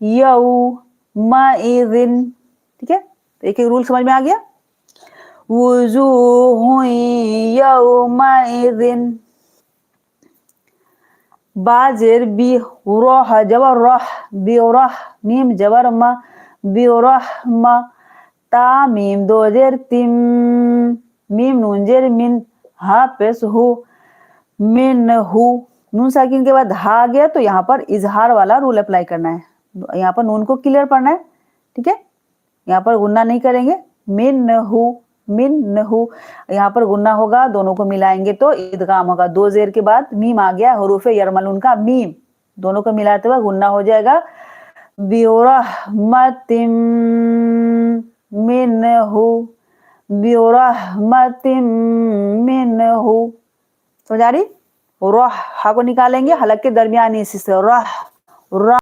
यौमइज़िन, ठीक है, तो एक एक रूल समझ में आ गया। वुजूहुन यौमइज़िन, बाजेर बी रह जबर रह बिरह मीम जबर म बिरहम ता मीम दो जेर तिम मीम नून जेर मिन हा पेश हु मिन हु, नून साकिन के बाद हा आ गया तो यहाँ पर इजहार वाला रूल अप्लाई करना है, यहाँ पर नून को क्लियर पढ़ना है, ठीक है, यहाँ पर गुन्ना नहीं करेंगे। मिन हु, यहाँ पर गुन्ना होगा, दोनों को मिलाएंगे तो इदगाम होगा। दो जेर के बाद मीम आ गया, हुरूफे यरमलून का मीम, दोनों को मिलाते हुए गुन्ना हो जाएगा। बिरहमतिम मिनहु बिरहमतिम मिनहु, समझ आ रही। रह हा को निकालेंगे हलक के दरमियानी से, रह